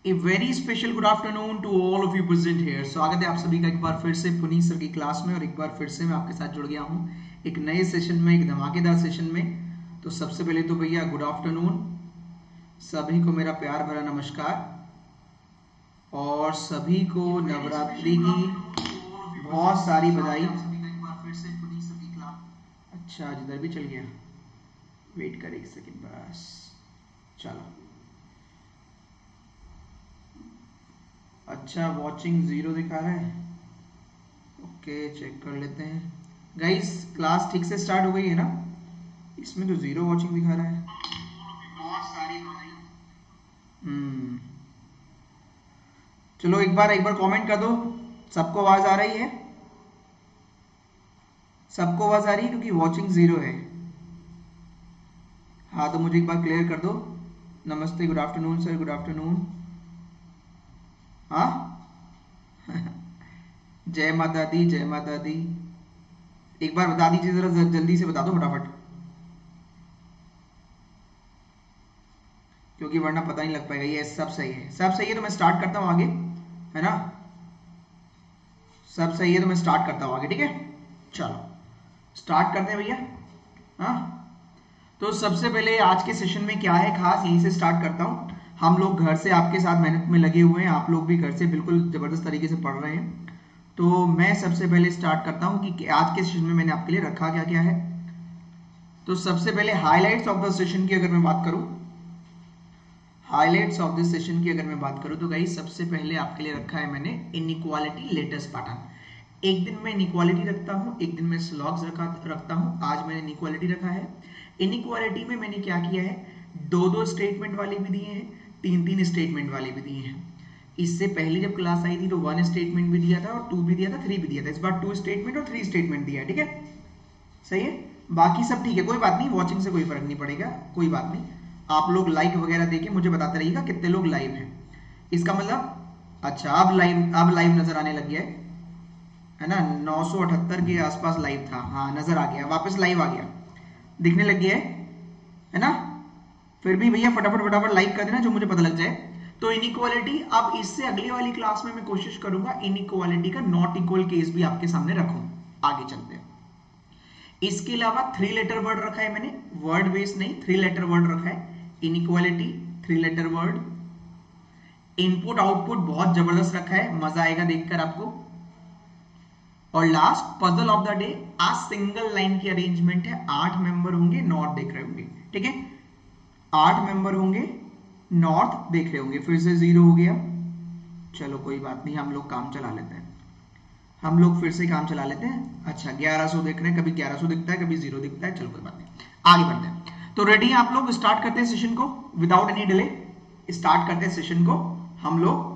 A very special good afternoon to all of you present here. स्वागत है आप सभी का एक बार फिर से पुनीत सर की क्लास में, और एक बार फिर से मैं आपके साथ जुड़ गया हूँ एक नए सेशन में, एक धमाकेदार सेशन में। तो सबसे पहले तो भैया गुड आफ्टरनून, सभी को मेरा प्यार भरा नमस्कार, और सभी को नवरात्रि की बहुत सारी बधाई। अच्छा, जिधर भी चल गया, वेट कर एक सेकेंड बस। चलो, अच्छा वॉचिंग जीरो दिखा रहा है। ओके, चेक कर लेते हैं। गाइस, क्लास ठीक से स्टार्ट हो गई है ना? इसमें तो जीरो वॉचिंग दिखा रहा है। हम्म चलो एक बार कमेंट कर दो। सबको आवाज आ रही है? सबको आवाज आ रही है? क्योंकि वॉचिंग जीरो है। हाँ, तो मुझे एक बार क्लियर कर दो। नमस्ते, good afternoon sir, good afternoon. हाँ जय माता दी, जय माता दी। एक बार बता दीजिए जरा, जल्दी से बता दो फटाफट, क्योंकि वरना पता नहीं लग पाएगा। ये सब सही है, सब सही है तो मैं स्टार्ट करता हूँ आगे, है ना? सब सही है तो मैं स्टार्ट करता हूँ आगे, ठीक है? चलो स्टार्ट करते हैं भैया। हाँ, तो सबसे पहले आज के सेशन में क्या है खास, यहीं से स्टार्ट करता हूँ। हम लोग घर से आपके साथ मेहनत में लगे हुए हैं, आप लोग भी घर से बिल्कुल जबरदस्त तरीके से पढ़ रहे हैं। तो मैं सबसे पहले स्टार्ट करता हूँ कि आज के सेशन में मैंने आपके लिए रखा क्या क्या है। तो सबसे पहले हाईलाइट्स ऑफ द सेशन की अगर मैं बात करूँ, हाइलाइट्स ऑफ दिस सेशन की अगर मैं बात करूं तो गाइस सबसे पहले आपके लिए रखा है मैंने इनइक्वालिटी लेटेस्ट पैटर्न। एक दिन मैं इनइक्वालिटी रखता हूं, एक दिन मैं स्लॉग्स रखता हूं। आज मैंने इनइक्वालिटी रखा है। इनइक्वालिटी में मैंने क्या किया है, दो दो स्टेटमेंट वाले भी दिए हैं, तीन तीन स्टेटमेंट वाले भी दिए हैं। इससे पहले जब क्लास आई थी तो वन स्टेटमेंट भी दिया था, और टू भी दिया था, थ्री भी दिया था। इस बार टू स्टेटमेंट और थ्री स्टेटमेंट दिया है, ठीक है? सही है, बाकी सब ठीक है, कोई बात नहीं, वॉचिंग से कोई फर्क नहीं पड़ेगा, कोई बात नहीं। आप लोग लाइक वगैरह देके मुझे बताते रहिएगा कितने लोग लाइव हैं। इसका मतलब, अच्छा अब लाइव नजर आने लग गया है ना? 978 के आसपास लाइव था, हाँ नजर आ गया, वापस लाइव आ गया, दिखने लग गया है ना? फिर भी भैया फटाफट फटाफट लाइक कर देना जो मुझे पता लग जाए। तो इनइक्वालिटी, अब इससे अगली वाली क्लास में मैं कोशिश करूंगा इनइक्वालिटी का नॉट इक्वल केस भी आपके सामने रखूं। आगे चलते हैं। इसके अलावा थ्री लेटर वर्ड रखा है मैंने, वर्ड बेस नहीं, थ्री लेटर वर्ड रखा है। Inequality, three letter word. Input output बहुत जबरदस्त रखा है, मजा आएगा देखकर आपको। और last puzzle of the day, आज सिंगल लाइन की अरेंजमेंट है। 8 मेंबर होंगे, नॉर्थ देख रहे होंगे, ठीक है? 8 मेंबर होंगे, नॉर्थ देख रहे होंगे। फिर से जीरो हो गया, चलो कोई बात नहीं, हम लोग काम चला लेते हैं, हम लोग फिर से काम चला लेते हैं। अच्छा 1100 देख रहे हैं, कभी 1100 दिखता है, कभी जीरो दिखता है, चलो कोई बात नहीं, आगे बढ़ते हैं। तो रेडी हैं आप लोग? स्टार्ट करते हैं सेशन को विदाउट एनी डिले, स्टार्ट करते हैं सेशन को हम लोग।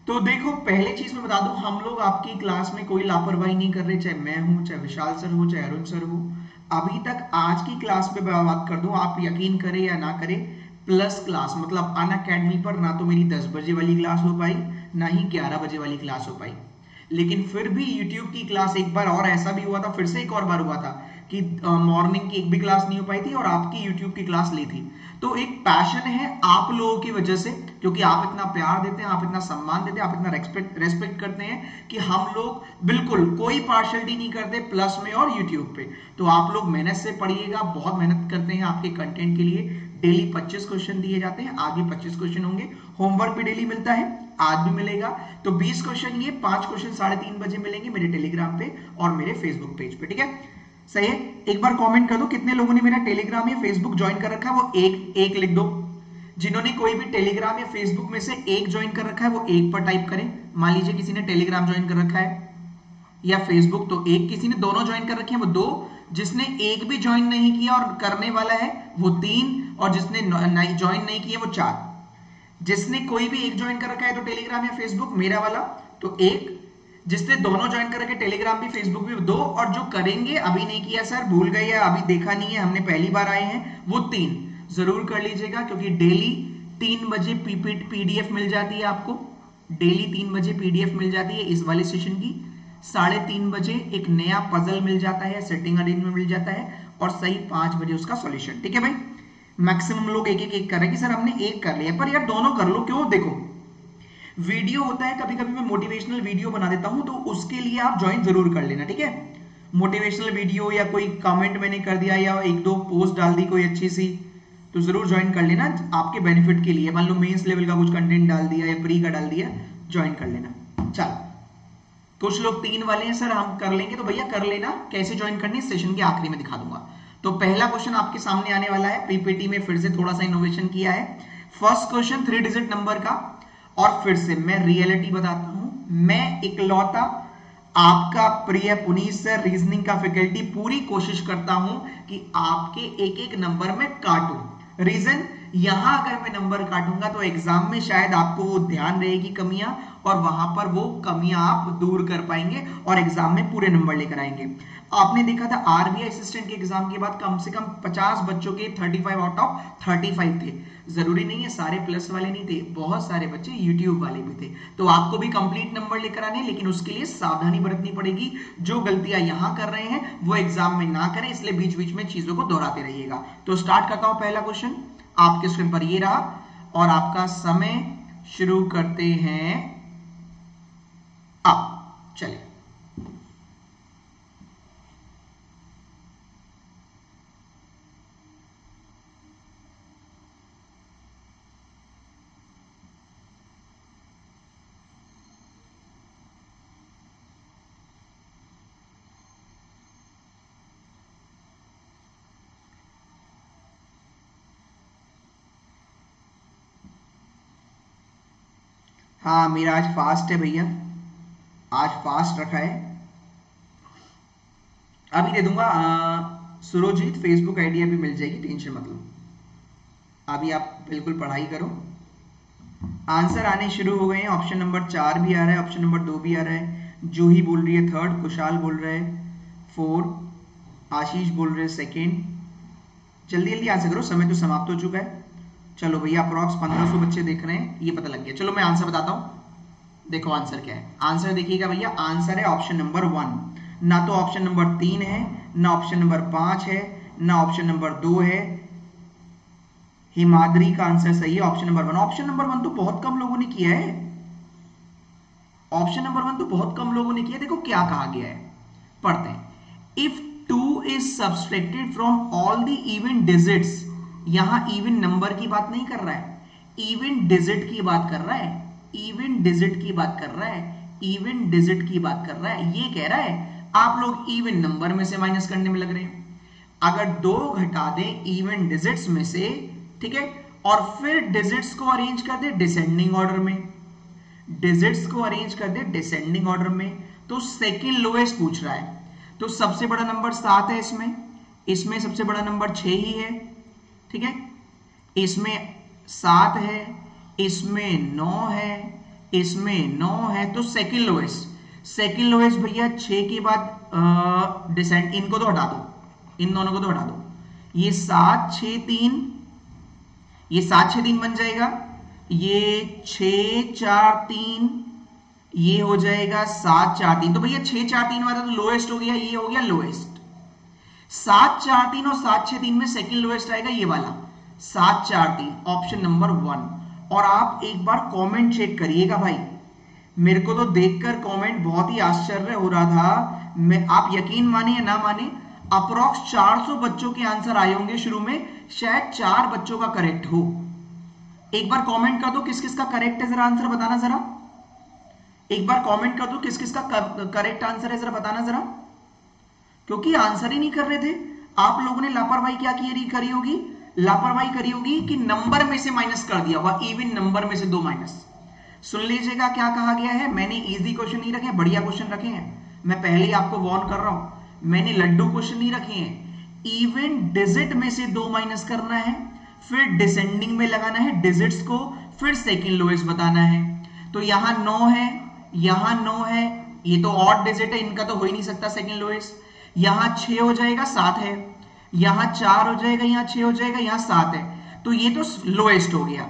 तो देखो, पहले चीज मैं बता दूं, हम लोग आपकी क्लास में कोई लापरवाही नहीं कर रहे, चाहे मैं हूं, चाहे विशाल सर हो, चाहे अरुण सर हो। अभी तक आज की क्लास पे बात कर दूं, आप यकीन करें या ना करें, प्लस क्लास मतलब अन अकेडमी पर ना तो मेरी 10 बजे वाली क्लास हो पाई, ना ही 11 बजे वाली क्लास हो पाई। लेकिन फिर भी YouTube की क्लास, एक बार और ऐसा भी हुआ था, फिर से एक और बार हुआ था कि मॉर्निंग की एक भी क्लास नहीं हो पाई थी और आपकी YouTube की क्लास ली थी। तो एक पैशन है आप लोगों की वजह से, क्योंकि आप इतना प्यार देते हैं, आप इतना सम्मान देते हैं, आप इतना रेस्पेक्ट करते हैं कि हम लोग बिल्कुल कोई पार्शलिटी नहीं करते प्लस में और यूट्यूब पे। तो आप लोग मेहनत से पढ़िएगा, बहुत मेहनत करते हैं आपके कंटेंट के लिए। डेली 25 क्वेश्चन दिए जाते हैं, आज भी 25 क्वेश्चन होंगे। होमवर्क भी डेली मिलता है, आज भी मिलेगा। तो 20 क्वेश्चन, ये 5 क्वेश्चन 3:30 बजे मिलेंगे मेरे टेलीग्राम पे और मेरे फेसबुक पेज पे, ठीक है? सही है, एक बार कमेंट कर दो कितने लोगों ने मेरा टेलीग्राम या फेसबुक ज्वाइन कर रखा है, वो एक एक लिख दो। जिन्होंने कोई भी टेलीग्राम या फेसबुक में से एक ज्वाइन कर रखा है वो एक पर टाइप करें। मान लीजिए किसी ने टेलीग्राम ज्वाइन कर रखा है या फेसबुक, तो एक, किसी ने दोनों ज्वाइन कर रखे हैं वो दो, जिसने एक भी ज्वाइन नहीं किया और करने वाला है वो 3, और जिसने ज्वाइन नहीं किया वो 4। जिसने कोई भी एक ज्वाइन कर रखा है तो टेलीग्राम या फेसबुक मेरा वाला, तो एक, जिसने दोनों ज्वाइन कर रखे टेलीग्राम भी फेसबुक भी, 2, और जो करेंगे अभी नहीं किया सर, भूल गए या अभी देखा नहीं है, हमने पहली बार आए हैं, वो 3 जरूर कर लीजिएगा। क्योंकि डेली 3 बजे पीडीएफ मिल जाती है आपको, डेली 3 बजे पीडीएफ मिल जाती है इस वाले सेशन की। 3:30 बजे एक नया पजल मिल जाता है, सेटिंग अरेंजमेंट मिल जाता है, और सही 5 बजे उसका सॉल्यूशन, ठीक है भाई? मैक्सिमम लोग एक एक एक कर रहे हैं कि सर हमने एक कर लिया, पर यार दोनों कर लो। क्यों? देखो वीडियो होता है, कभी कभी मैं मोटिवेशनल वीडियो बना देता हूं, तो उसके लिए आप ज्वाइन जरूर कर लेना, ठीक है। मोटिवेशनल वीडियो या कोई कमेंट मैंने कर दिया या एक दो पोस्ट डाल दी कोई अच्छी सी, तो जरूर ज्वाइन कर लेना आपके बेनिफिट के लिए। मान लो मेंस लेवल का कुछ कंटेंट डाल दिया या प्री का डाल दिया, ज्वाइन कर लेना। चल कुछ लोग 3 वाले हैं सर हम कर लेंगे, तो भैया कर लेना। कैसे ज्वाइन करनी सेशन के आखिरी में दिखा दूंगा। तो पहला क्वेश्चन आपके सामने आने वाला है, पीपीटी में फिर से थोड़ा सा इनोवेशन किया है। फर्स्ट क्वेश्चन 3 डिजिट नंबर का, और फिर से मैं रियलिटी बताता हूं, मैं इकलौता आपका प्रिय पुनीत सर रीजनिंग का फैकल्टी पूरी कोशिश करता हूं कि आपके एक एक नंबर में काटूं। रीजन, यहां अगर मैं नंबर काटूंगा तो एग्जाम में शायद आपको वो ध्यान रहेगी कमियां, और वहां पर वो कमियां आप दूर कर पाएंगे और एग्जाम में पूरे नंबर लेकर आएंगे। आपने देखा था आरबीआई असिस्टेंट के एग्जाम के बाद कम से कम 50 बच्चों के 35 आउट ऑफ 35 थे। जरूरी नहीं है सारे प्लस वाले नहीं थे, बहुत सारे बच्चे यूट्यूब वाले भी थे। तो आपको भी कंप्लीट नंबर लेकर आने, लेकिन उसके लिए सावधानी बरतनी पड़ेगी। जो गलतियां यहां कर रहे हैं वो एग्जाम में ना करें, इसलिए बीच बीच में चीजों को दोहराते रहिएगा। तो स्टार्ट करता हूं पहला क्वेश्चन, आपके स्क्रीन पर ये रहा, और आपका समय शुरू करते हैं अब। चलिए हाँ, मेरा आज फास्ट है भैया, आज फास्ट रखा है। अभी दे दूंगा सुरोजीत, फेसबुक आईडी अभी मिल जाएगी, टेंशन मत लो। अभी आप बिल्कुल पढ़ाई करो। आंसर आने शुरू हो गए हैं। ऑप्शन नंबर 4 भी आ रहा है, ऑप्शन नंबर 2 भी आ रहा है। जूही बोल रही है 3rd, कुशाल बोल रहा है 4, आशीष बोल रहे हैं 2nd। जल्दी जल्दी आंसर करो, समय तो समाप्त हो चुका है। चलो भैया, अप्रॉक्स 1500 बच्चे देख रहे हैं, ये पता लग गया। चलो मैं आंसर बताता हूं। देखो आंसर क्या है, आंसर देखिएगा भैया। आंसर है ऑप्शन नंबर 1। ना तो ऑप्शन नंबर 3 है, ना ऑप्शन नंबर 5 है, ना ऑप्शन नंबर 2 है। हिमाद्री का आंसर सही है, ऑप्शन नंबर 1। ऑप्शन नंबर 1 तो बहुत कम लोगों ने किया है, ऑप्शन नंबर 1 तो बहुत कम लोगों ने किया। देखो क्या कहा गया है, पढ़ते हैं। If 2 is subtracted from all the even digits, यहां इवन नंबर की बात नहीं कर रहा है, इवन डिजिट की बात कर रहा है, इवन डिजिट की बात कर रहा है, इवन डिजिट की बात कर रहा है। ये कह रहा है आप लोग इवन नंबर में से माइनस करने में लग रहे हैं। अगर 2 घटा दें इवन डिजिट्स में से, ठीक है, और फिर डिजिट्स को अरेंज कर दे डिसेंडिंग ऑर्डर में, डिजिट्स को अरेंज कर दे डिसेंडिंग ऑर्डर में, तो सेकंड लोएस्ट पूछ रहा है। तो सबसे बड़ा नंबर 7 है इसमें, इसमें सबसे बड़ा नंबर 6 ही है, ठीक है। इसमें 7 है, इसमें 9 है, इसमें 9 है, तो सेकंड लोएस्ट, सेकंड लोएस्ट भैया 6 के बाद डिसेंड, इनको तो हटा दो, इन दोनों को तो हटा दो। ये 7 6 3, ये 7 6 3 बन जाएगा, ये 6 4 3, ये हो जाएगा 7 4 3। तो भैया 6 4 3 वाला तो लोएस्ट हो गया, ये हो गया लोएस्ट। 7 4 3 और 7 6 3 में सेकंड लोएस्ट आएगा ये वाला 7 4 3, ऑप्शन नंबर 1। और आप एक बार कमेंट चेक करिएगा भाई, मेरे को तो देखकर कमेंट बहुत ही आश्चर्य हो रहा था। मैं, आप यकीन माने या ना माने, अप्रॉक्स 400 बच्चों के आंसर आए होंगे शुरू में, शायद 4 बच्चों का करेक्ट हो। एक बार कमेंट कर दो किस किस का करेक्ट है, जरा आंसर बताना जरा। एक बार कमेंट कर दो किस किस का करेक्ट आंसर है, जरा बताना जरा। क्योंकि आंसर ही नहीं कर रहे थे आप लोगों ने। लापरवाही क्या करी होगी, लापरवाही करी होगी कि नंबर में से माइनस कर दिया होगा, इवन नंबर में से 2 माइनस। सुन लीजिएगा क्या कहा गया है। मैंने इजी क्वेश्चन नहीं रखे, बढ़िया क्वेश्चन रखे हैं। मैं पहले ही आपको वार्न कर रहा हूं, मैंने लड्डू क्वेश्चन नहीं रखे हैं। इवन डिजिट में से 2 माइनस करना है, फिर डिसेंडिंग में लगाना है डिजिट्स को, फिर सेकंड लोएस्ट बताना है। तो यहां 9 है, यहां 9 है, ये तो ऑड डिजिट है, इनका तो हो ही नहीं सकता सेकंड लोएस्ट। यहां 6 हो जाएगा, 7 है, यहां 4 हो जाएगा, यहां 6 हो जाएगा, यहां 7 है, तो ये तो लोएस्ट हो गया।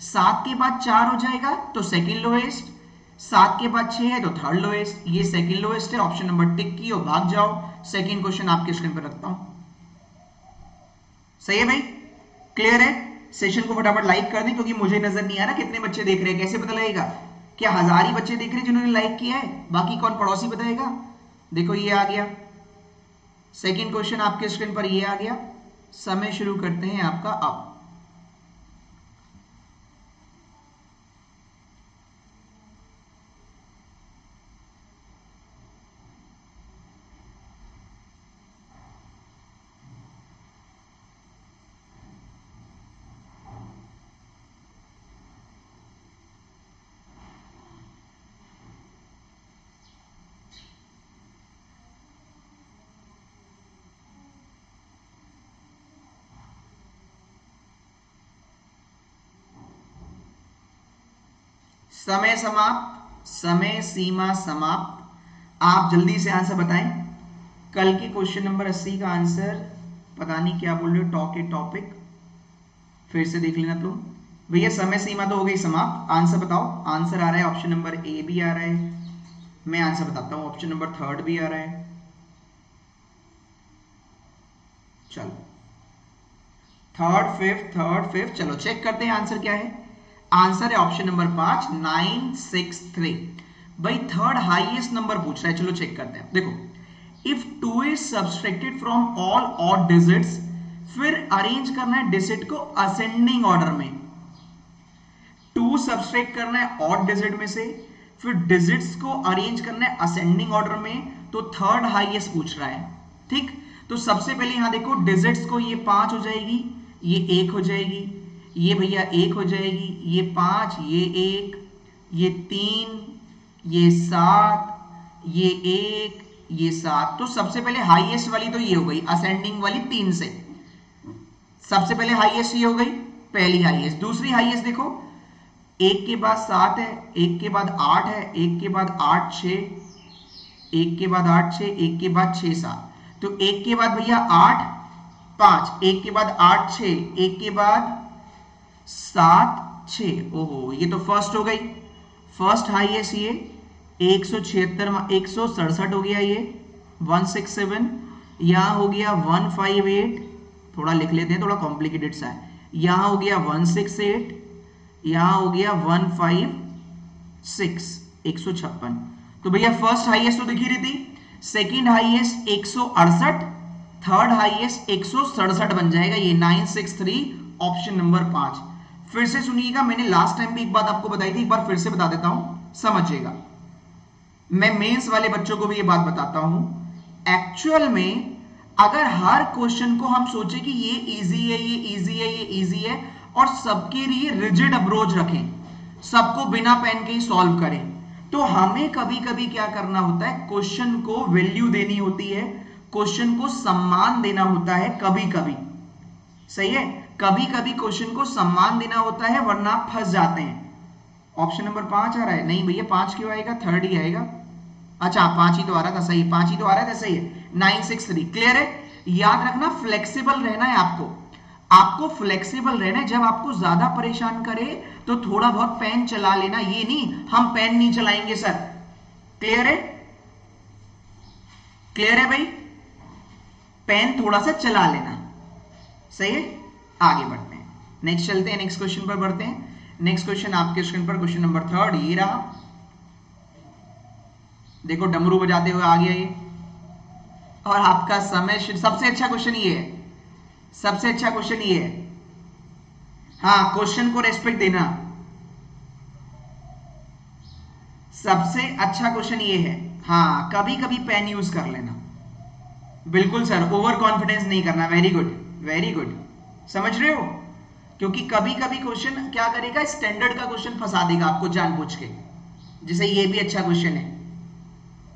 7 के बाद 4 हो जाएगा तो सेकंड लोएस्ट, 7 के बाद 6 है तो थर्ड लोएस्ट, ये सेकंड लोएस्ट है। ऑप्शन नंबर टिक की और भाग जाओ। सेकंड क्वेश्चन आपके स्क्रीन पर रखता हूं। सही है भाई, क्लियर है? सेशन को फटाफट लाइक कर दें, क्योंकि मुझे नजर नहीं आ रहा कितने बच्चे देख रहे हैं। कैसे पता लगेगा? क्या 1000 ही बच्चे देख रहे हैं जिन्होंने लाइक किया है? बाकी कौन पड़ोसी बताएगा? देखो ये आ गया सेकंड क्वेश्चन आपके स्क्रीन पर, ये आ गया। समय शुरू करते हैं आपका अब। समय समाप्त, समय सीमा समाप्त। आप जल्दी से आंसर बताएं। कल के क्वेश्चन नंबर 80 का आंसर पता नहीं क्या बोल रहे हो, टॉपिक फिर से देख लेना तुम। भैया समय सीमा तो हो गई समाप्त। आंसर बताओ। आंसर आ रहा है ऑप्शन नंबर ए भी आ रहा है, मैं आंसर बताता हूं, ऑप्शन नंबर 3 भी आ रहा है। चलो थर्ड फिफ्थ चलो चेक करते हैं आंसर क्या है। आंसर है ऑप्शन नंबर 5 963। भाई थर्ड हाईएस्ट नंबर पूछ रहा है, चलो चेक करते हैं। देखो, if 2 is subtracted from all odd digits, फिर अरेंज करना है डिजिट को असेंडिंग ऑर्डर में। 2 सब्सट्रैक्ट करना है ऑड डिजिट में से, फिर डिजिट्स को अरेंज करना है असेंडिंग ऑर्डर में, तो थर्ड हाईएस्ट पूछ रहा है। ठीक, तो सबसे पहले यहां देखो डिजिट्स को, ये 5 हो जाएगी, ये 1 हो जाएगी, ये भैया 1 हो जाएगी, ये 5, ये 1, ये 3, ये 7, ये 1, ये 7। तो सबसे पहले हाईएस्ट वाली तो ये हो गई, असेंडिंग वाली 3 से। सबसे पहले हाईएस्ट ये हो गई, पहली हाईएस्ट। दूसरी हाईएस्ट देखो, 1 के बाद 7 है, 1 के बाद 8 है, 1 के बाद 8 6, 1 के बाद 8 6, 1 के बाद 6 7। तो 1 के बाद भैया 8 5, 1 के बाद 8 6, 1 के बाद 7 6। ओहो, ये तो फर्स्ट हो गई, फर्स्ट हाईएस्ट ये 176 167 हो गया, ये 167। यहां हो गया 158, थोड़ा लिख लेते हैं, थोड़ा कॉम्प्लिकेटेड सा है। यहां हो गया 168, यहां हो गया 156 156। तो भैया फर्स्ट हाईएस्ट तो दिख ही रही थी, सेकंड हाईएस्ट 168, थर्ड हाईएस्ट 167 बन जाएगा, ये 963 ऑप्शन नंबर 5। फिर से सुनिएगा, मैंने लास्ट टाइम भी एक बात आपको बताई थी, एक बार फिर से बता देता हूं, समझिएगा। मैं मेंस वाले बच्चों को भी ये बात बताता हूं। एक्चुअल में अगर हर क्वेश्चन को हम सोचे कि ये इजी है, ये इजी है, ये इजी है, और सबके लिए रिजिड अप्रोच रखें, सबको बिना पेन के ही सॉल्व करें, तो हमें कभी कभी क्या करना होता है, क्वेश्चन को वैल्यू देनी होती है, क्वेश्चन को सम्मान देना होता है। कभी कभी, सही है, कभी कभी क्वेश्चन को सम्मान देना होता है, वरना आप फंस जाते हैं। ऑप्शन नंबर 5 आ रहा है, नहीं भैया 5 क्यों आएगा, थर्ड ही आएगा। अच्छा 5 ही तो आ रहा था, सही, 5 ही तो आ रहा था, सही है, 963। क्लियर है? याद रखना, फ्लेक्सिबल रहना है आपको फ्लेक्सिबल रहना है। जब आपको ज्यादा परेशान करे तो थोड़ा बहुत पेन चला लेना, ये नहीं हम पेन नहीं चलाएंगे सर। क्लियर है? क्लियर है भाई? पेन थोड़ा सा चला लेना, सही है। आगे बढ़ते हैं, नेक्स्ट चलते हैं, नेक्स्ट क्वेश्चन पर बढ़ते हैं। नेक्स्ट क्वेश्चन आपके स्क्रीन पर, क्वेश्चन नंबर 3 ये रहा। देखो डमरू बजाते हुए आ गया ये, और आपका समय सबसे अच्छा क्वेश्चन ये है, सबसे अच्छा क्वेश्चन ये है। हाँ, क्वेश्चन को रेस्पेक्ट देना, सबसे अच्छा क्वेश्चन ये है। हाँ, कभी कभी पेन यूज कर लेना, बिल्कुल सर, ओवर कॉन्फिडेंस नहीं करना। वेरी गुड, वेरी गुड, समझ रहे हो? क्योंकि कभी कभी क्वेश्चन क्या करेगा, स्टैंडर्ड का क्वेश्चन फंसा देगा आपको जानबूझ के। जैसे ये भी अच्छा क्वेश्चन है,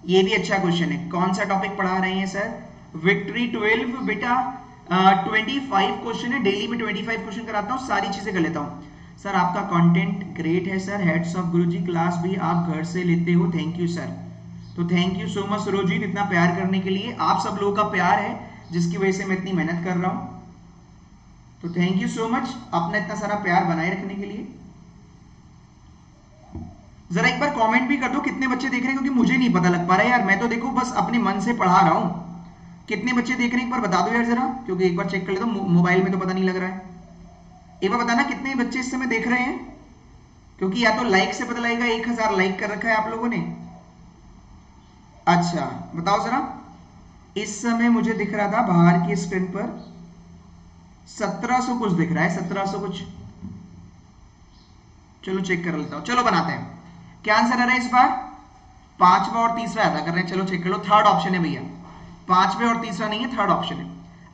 ये भी अच्छा क्वेश्चन है। कौन सा टॉपिक पढ़ा रहे हैं सर? विक्ट्री 12 बेटा, 25 क्वेश्चन है, डेली में 25 क्वेश्चन कराता हूँ, सारी चीजें कर लेता हूँ सर। आपका कंटेंट ग्रेट है sir, heads of Guruji, class भी आप घर से लेते हो, थैंक यू सर। तो thank you so much Surojit, इतना प्यार करने के लिए। आप सब लोगों का प्यार है जिसकी वजह से मैं इतनी मेहनत कर रहा हूं, तो थैंक यू सो मच अपना इतना सारा प्यार बनाए रखने के लिए। जरा एक बार कमेंट भी कर दो कितने बच्चे देख रहे हैं, क्योंकि मुझे नहीं पता लग पा रहा है यार, मैं तो देखो बस अपने मन से पढ़ा रहा हूं। कितने बच्चे देख रहे हैं एक बार बता दो यार जरा, क्योंकि एक बार चेक कर लेता हूं, मोबाइल में तो पता नहीं लग रहा है। एक बार बताना कितने बच्चे इस समय देख रहे हैं, क्योंकि या तो लाइक से पता लगेगा, 1000 लाइक कर रखा है आप लोगों ने। अच्छा बताओ जरा, इस समय मुझे दिख रहा था बाहर की स्क्रीन पर 1700 कुछ दिख रहा है, 1700 कुछ। चलो चेक कर लेता हूं, चलो बनाते हैं। क्या आंसर आ रहा है इस बार? पांचवा और तीसरा अदा कर रहे हैं, चलो चेक कर लो। थर्ड ऑप्शन है भैया, पांचवे और तीसरा नहीं है, थर्ड ऑप्शन है।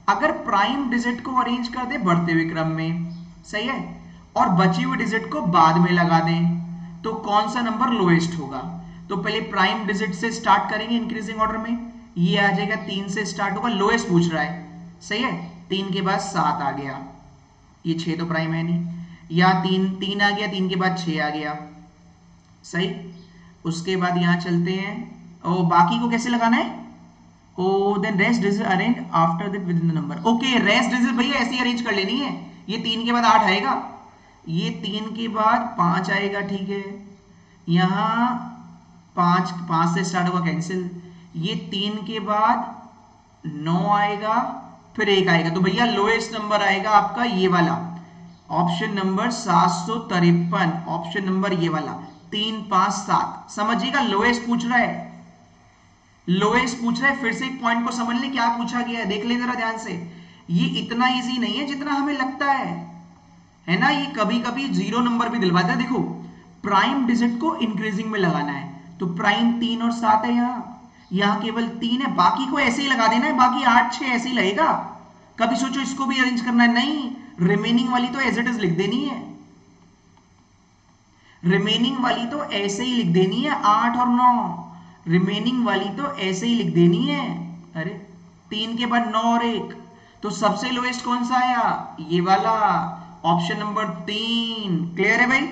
अगर प्राइम डिजिट को अरेंज कर दे बढ़ते हुए क्रम में, सही है, और बची हुई डिजिट को बाद में लगा दें, तो कौन सा नंबर लोएस्ट होगा? तो पहले प्राइम डिजिट से स्टार्ट करेंगे इंक्रीजिंग ऑर्डर में, ये आ जाएगा 3 से स्टार्ट होगा, लोएस्ट पूछ रहा है, सही है। 3 के बाद 7 आ गया, ये 6 तो प्राइम है नहीं, या 3 आ गया, 3 के बाद 6 आ गया, सही। उसके बाद यहां चलते हैं, और बाकी को कैसे लगाना है? Oh then rest digit arrange after that within the number. Okay, rest digit भैया ऐसे ही अरेंज कर लेनी है। ये 3 के बाद 8 आएगा, ये 3 के बाद 5 आएगा, ठीक है। यहां 5 से स्टार्ट होगा, कैंसिल। ये 3 के बाद 9 आएगा, फिर 1 आएगा, तो भैया लोएस्ट नंबर आएगा आपका ये वाला, ऑप्शन नंबर 753, ऑप्शन नंबर ये वाला 3 5 7। समझिएगा, लोएस्ट पूछ रहा है, लोएस्ट पूछ रहा है। फिर से एक पॉइंट को समझ ले क्या पूछा गया है, देख ले जरा ध्यान से। ये इतना इजी नहीं है जितना हमें लगता है ना। ये कभी कभी 0 नंबर भी दिलवाता है। देखो, प्राइम डिजिट को इंक्रीजिंग में लगाना है, तो प्राइम 3 और 7 है, यहां केवल 3 है, बाकी को ऐसे ही लगा देना है, बाकी 8 6 ऐसे ही लगेगा। कभी सोचो इसको भी अरेंज करना है, नहीं, रिमेनिंग वाली तो एज इट इज लिख देनी है, रिमेनिंग वाली तो ऐसे ही लिख देनी है, 8 और 9, रिमेनिंग वाली तो ऐसे ही लिख देनी है। अरे 3 के बाद 9 और 1, तो सबसे लोएस्ट कौन सा आया? ये वाला, ऑप्शन नंबर 3। क्लियर है भाई?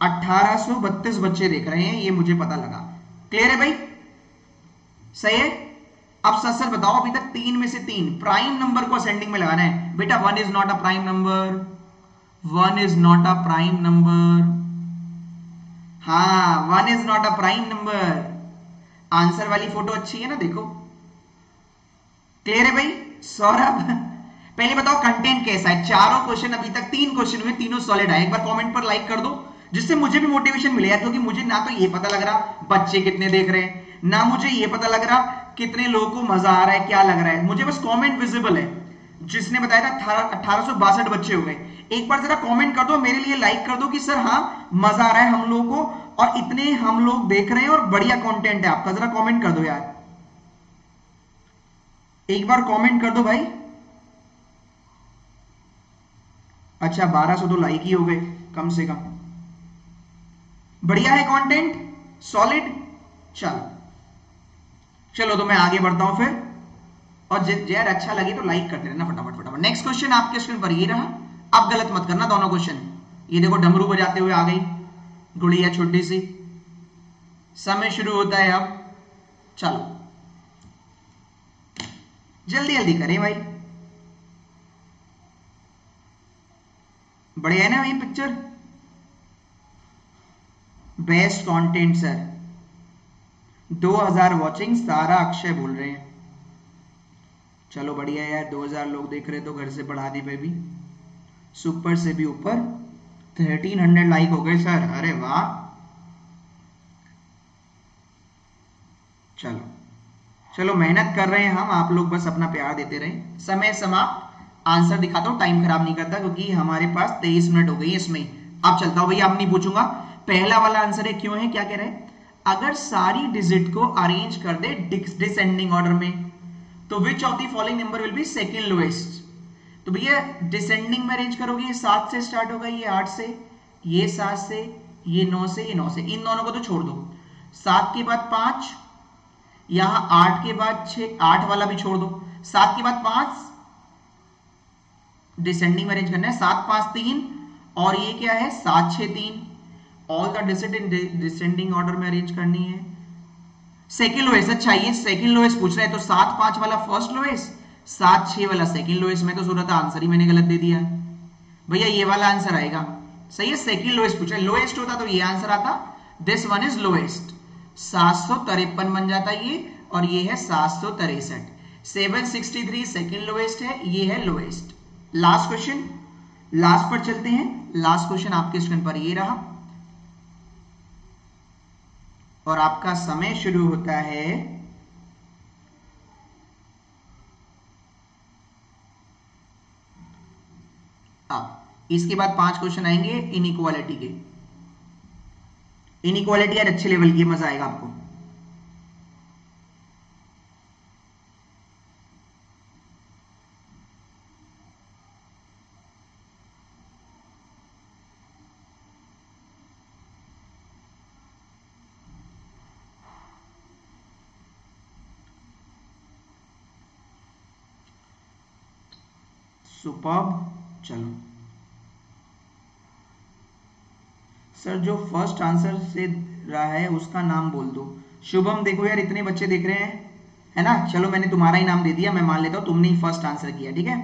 1832 बच्चे देख रहे हैं, ये मुझे पता लगा। क्लियर है भाई? सही है। अब सच बताओ, अभी तक 3 में से 3 प्राइम नंबर को असेंडिंग में लगाना है। बेटा 1 is not a prime number, 1 is not a prime number, हाँ 1 is not a prime number. Answer वाली फोटो अच्छी है ना, देखो। क्लियर है भाई? सौरभ पहले बताओ कंटेंट कैसा है। चारों क्वेश्चन अभी तक 3 क्वेश्चन हुए, तीनों सॉलिड आए। एक बार कमेंट पर लाइक कर दो, जिससे मुझे भी मोटिवेशन मिले यार, क्योंकि मुझे ना तो ये पता लग रहा बच्चे कितने देख रहे हैं, ना मुझे ये पता लग रहा कितने लोगों को मजा आ रहा है, क्या लग रहा है। मुझे बस कमेंट विजिबल है। जिसने बताया था 1862 बच्चे हो गए, एक बार जरा कमेंट कर दो मेरे लिए, लाइक कर दो कि सर हाँ मजा आ रहा है हम लोगों को, और इतने हम लोग देख रहे हैं और बढ़िया कंटेंट है आपका। जरा कमेंट कर दो यार, एक बार कमेंट कर दो भाई। अच्छा 1200 तो लाइक ही हो गए कम से कम। बढ़िया है कंटेंट, सॉलिड। चलो चलो तो मैं आगे बढ़ता हूं फिर, और यार अच्छा लगे तो लाइक करते रहना फटाफट फटाफट। नेक्स्ट क्वेश्चन आपके स्क्रीन पर ये रहा, अब गलत मत करना दोनों क्वेश्चन। ये देखो डमरू बजाते हुए आ गई गुड़िया छोटी सी। समय शुरू होता है अब, चलो जल्दी जल्दी करें भाई। बढ़िया है ना ये picture? Best content sir, 2000 watching, सारा अक्षय बोल रहे हैं। चलो बढ़िया यार, 2000 लोग देख रहे तो घर से बढ़ा दी बेबी, सुपर से भी ऊपर 1300 लाइक हो गए सर, अरे वाह। चलो चलो मेहनत कर रहे हैं हम, आप लोग बस अपना प्यार देते रहे। समय समाप्त, आंसर दिखा दो, टाइम खराब नहीं करता, क्योंकि हमारे पास 23 मिनट हो गई इसमें। अब चलता हूं भैया, अब नहीं पूछूंगा। पहला वाला आंसर है, क्यों है, क्या कह रहे हैं? अगर सारी डिजिट को अरेंज कर दे डिसेंडिंग ऑर्डर में, तो विच of the following number will B second lowest? तो भैया डिसेंडिंग में अरेंज करोगे, ये 7 से स्टार्ट होगा, ये 8 से, ये 7 से, ये 9 से, ये 9 से, इन दोनों को तो छोड़ दो। 7 के बाद 5, यहां 8 के बाद 6, 8 वाला भी छोड़ दो, 7 के बाद 5 डिसेंडिंग में अरेंज करना है, 7 5 3, और ये क्या है 7 6 3, all the digit in descending order में अरेंज करनी है। सेकंड लोएस्ट, अच्छा ये सेकंड लोएस्ट पूछ रहा है, तो 7 5 वाला फर्स्ट लोएस्ट, 7 6 वाला सेकंड लोएस्ट। में तो सूरत आंसर ही मैंने गलत दे दिया भैया, ये वाला आंसर आएगा, सही है। सेकंड लोएस्ट पूछा है, लोएस्ट होता तो ये आंसर आता, दिस वन इज लोएस्ट। 753 बन जाता ये, और ये है 763। 763 सेकंड लोएस्ट है, ये है लोएस्ट। लास्ट क्वेश्चन, लास्ट पर चलते हैं। लास्ट क्वेश्चन आपके स्क्रीन पर ये रहा और आपका समय शुरू होता है अब। इसके बाद 5 क्वेश्चन आएंगे इनइक्वालिटी के। इनइक्वालिटी यार अच्छे लेवल की, मजा आएगा आपको। सुपर्ब। चलो सर, जो फर्स्ट आंसर से रहा है उसका नाम बोल दो। शुभम, देखो यार इतने बच्चे देख रहे हैं, है ना। चलो मैंने तुम्हारा ही नाम दे दिया, मैं मान लेता हूं तुमने ही फर्स्ट आंसर किया, ठीक है।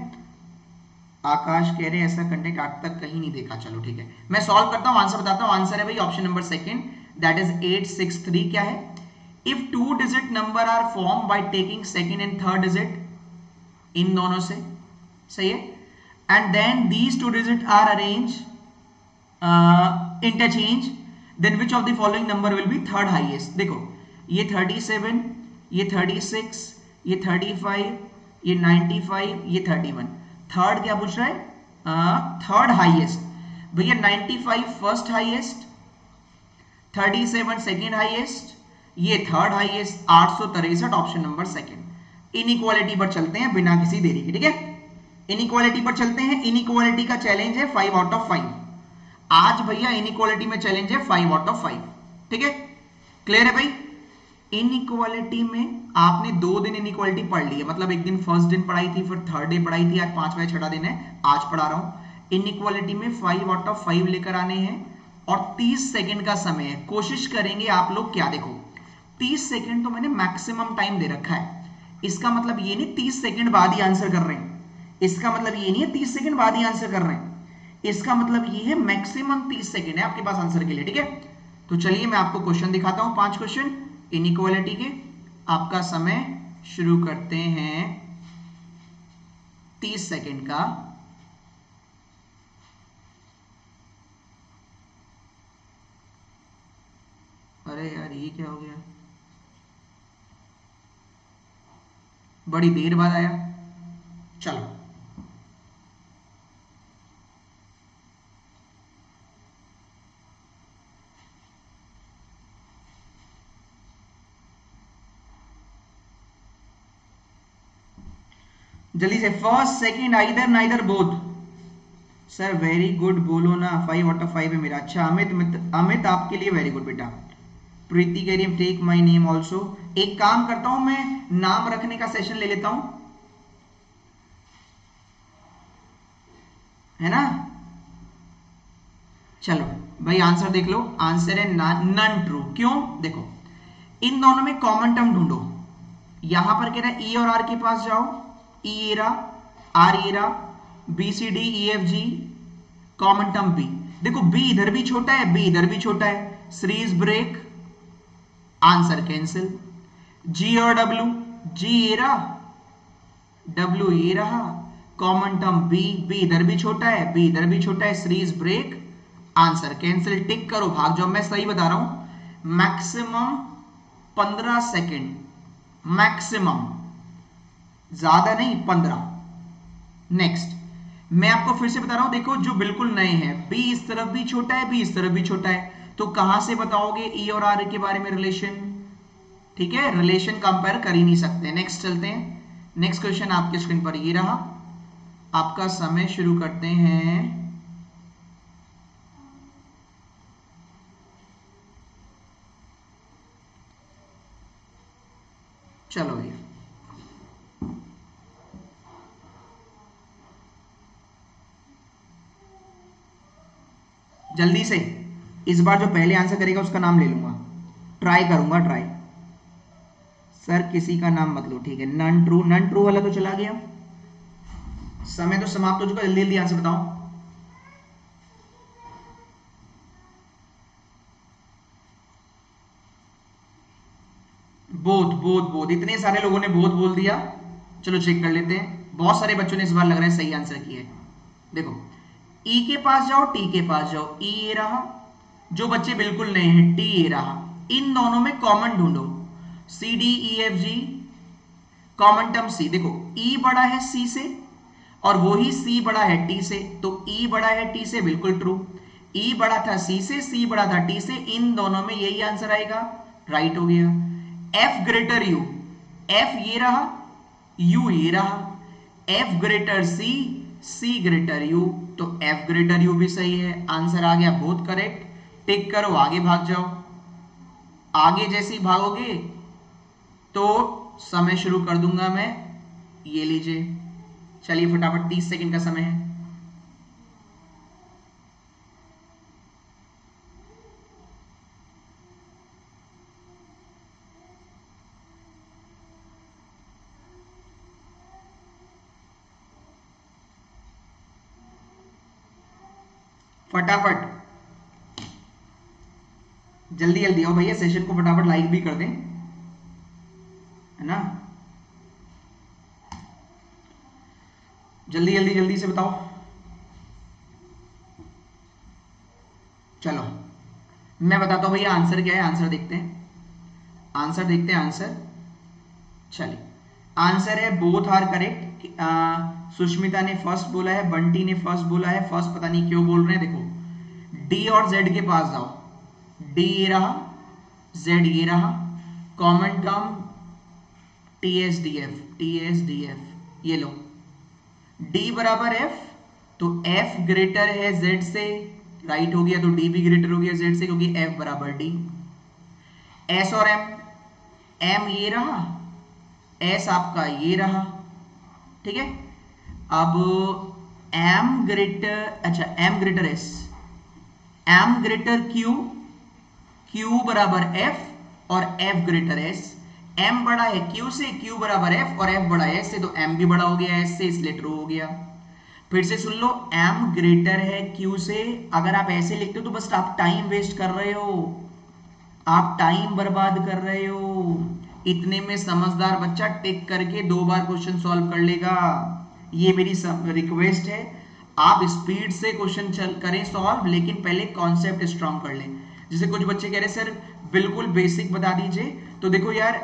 आकाश कह रहे ऐसा कंटेंट आज तक कहीं नहीं देखा। चलो ठीक है, मैं सॉल्व करता हूं, आंसर बताता हूं। आंसर है भाई option number second, that is 863। क्या है? If 2 digit number are form by taking second and third digit in दोनों से, सही है, and then these 2 digit are arrange interchange, then which of the following number will be third highest. देखो ये 37, ये 36, ये 35, ये 95, ये 31। थर्ड क्या पूछ रहा है? Third highest. भैया 95 फर्स्ट हाईएस्ट, 37 सेकेंड हाईएस्ट, ये third highest, 863 option number second. Inequality पर चलते हैं बिना किसी देरी के, ठीक है। इनइक्वालिटी पर चलते हैं। इनइक्वालिटी का चैलेंज है 5 आउट ऑफ 5। आज भैया इनइक्वालिटी में चैलेंज है 5 आउट ऑफ 5, ठीक है। क्लियर है भाई? इनइक्वालिटी में आपने 2 दिन इनइक्वालिटी पढ़ ली है, मतलब एक दिन फर्स्ट दिन पढ़ाई थी, फिर थर्ड डे पढ़ाई थी, आज 5वां छठा दिन है, आज पढ़ा रहा हूं। इनइक्वालिटी में 5 आउट ऑफ 5 लेकर आने हैं और 30 सेकंड का समय है। कोशिश करेंगे आप लोग, क्या देखो 30 सेकंड तो मैंने मैक्सिमम टाइम दे रखा है। इसका मतलब ये नहीं 30 सेकंड बाद ही आंसर कर रहे हैं, इसका मतलब ये नहीं है 30 सेकंड बाद ही आंसर कर रहे हैं, इसका मतलब ये है मैक्सिमम 30 सेकंड है आपके पास आंसर के लिए, ठीक है। तो चलिए मैं आपको क्वेश्चन दिखाता हूं, 5 क्वेश्चन इनइक्वालिटी के। आपका समय शुरू करते हैं 30 सेकंड का। अरे यार ये क्या हो गया, बड़ी देर बाद आया। चलो जल्दी से, first second either neither both. Sir very good बोलो ना, 5 आउट ऑफ 5 है मेरा। अच्छा अमित आपके लिए वेरी गुड बेटा। प्रीति कह रही है टेक माय नेम आल्सो। एक काम करता हूं, मैं नाम रखने का सेशन ले लेता हूं, है ना। चलो भाई आंसर देख लो, आंसर है नन ट्रू। क्यों? देखो इन दोनों में कॉमन टर्म ढूंढो। यहां पर कह रहा है ई और आर के पास जाओ, ई एरा आर एरा B C D E F G, common term B. देखो बी इधर भी छोटा है, बी इधर भी छोटा है, series break, answer cancel. G और डब्ल्यू, जी एरा डब्ल्यू ये रहा, कॉमन टर्म बी, बी इधर भी छोटा है, बी इधर भी छोटा है, सीरीज ब्रेक, आंसर कैंसिल। टिक करो, भाग जाओ, मैं सही बता रहा हूं। मैक्सिमम 15 सेकेंड, मैक्सिमम, ज्यादा नहीं 15। नेक्स्ट मैं आपको फिर से बता रहा हूं, देखो जो बिल्कुल नए हैं, बी इस तरफ भी छोटा है, बी इस तरफ भी छोटा है, तो कहां से बताओगे ई और आर के बारे में रिलेशन? ठीक है, रिलेशन कंपेयर कर ही नहीं सकते। नेक्स्ट चलते हैं। नेक्स्ट क्वेश्चन आपके स्क्रीन पर ये रहा, आपका समय शुरू करते हैं चलो ये जल्दी से, इस बार जो पहले आंसर करेगा उसका नाम ले लूंगा, ट्राई करूंगा ट्राई। सर किसी का नाम मत लो, ठीक है। नन ट्रू, नन ट्रू वाला तो चला गया, समय तो समाप्त हो चुका, जल्दी जल्दी आंसर बताओ। बोथ बोथ बोथ, इतने सारे लोगों ने बोथ बोल दिया। चलो चेक कर लेते हैं, बहुत सारे बच्चों ने इस बार लग रहा है सही आंसर किया है। देखो ई के पास जाओ, टी के पास जाओ, ई ये रहा, जो बच्चे बिल्कुल नए हैं टी ये रहा, इन दोनों में कॉमन ढूंढो, C D E F G, common term C, देखो ई बड़ा है सी से और वही सी बड़ा है टी से, तो ई बड़ा है टी से, बिल्कुल ट्रू, ई बड़ा था सी से, सी बड़ा था टी से, इन दोनों में यही आंसर आएगा, राइट हो गया। एफ ग्रेटर यू, एफ ये रहा, यू ये रहा, F greater C, C greater U, तो एफ ग्रेटर यू भी सही है, आंसर आ गया बोथ करेक्ट। टिक करो, आगे भाग जाओ। आगे जैसे ही भागोगे तो समय शुरू कर दूंगा मैं, ये लीजिए, चलिए फटाफट 30 सेकंड का समय है। फटाफट जल्दी जल्दी आओ भैया, सेशन को फटाफट लाइक भी कर दें, है ना, जल्दी जल्दी जल्दी से बताओ। चलो मैं बताता हूं भैया आंसर क्या है, आंसर देखते हैं, आंसर देखते हैं आंसर। चलिए आंसर है बोथ आर करेक्ट। सुष्मिता ने फर्स्ट बोला है, बंटी ने फर्स्ट बोला है, फर्स्ट पता नहीं क्यों बोल रहे हैं। देखो डी और जेड के पास जाओ, डी ये रहा, जेड ये रहा, common term T S D F, T S D F, ये लो, डी बराबर एफ, तो एफ ग्रेटर है जेड से, राइट हो गया, तो डी भी ग्रेटर हो गया जेड से क्योंकि एफ बराबर डी। एस और एम, एम ये रहा, एस आपका ये रहा, ठीक है। अब एम ग्रेटर, अच्छा M greater S, M greater Q, Q बराबर एफ और एफ ग्रेटर एस, एम बड़ा है क्यू से, क्यू बराबर एफ और एफ बड़ा है एस से, तो एम भी बड़ा हो गया एस से, इसलिए ट्रू हो गया। फिर से सुन लो, एम ग्रेटर है क्यू से, अगर आप ऐसे लिखते हो तो बस आप टाइम वेस्ट कर रहे हो, आप टाइम बर्बाद कर रहे हो। इतने में समझदार बच्चा टिक करके 2 बार क्वेश्चन सॉल्व कर लेगा, ये मेरी रिक्वेस्ट है। आप स्पीड से क्वेश्चन करें सॉल्व, लेकिन पहले कॉन्सेप्ट स्ट्रॉन्ग कर लें। जैसे कुछ बच्चे कह रहे सर बिल्कुल बेसिक बता दीजिए, तो देखो यार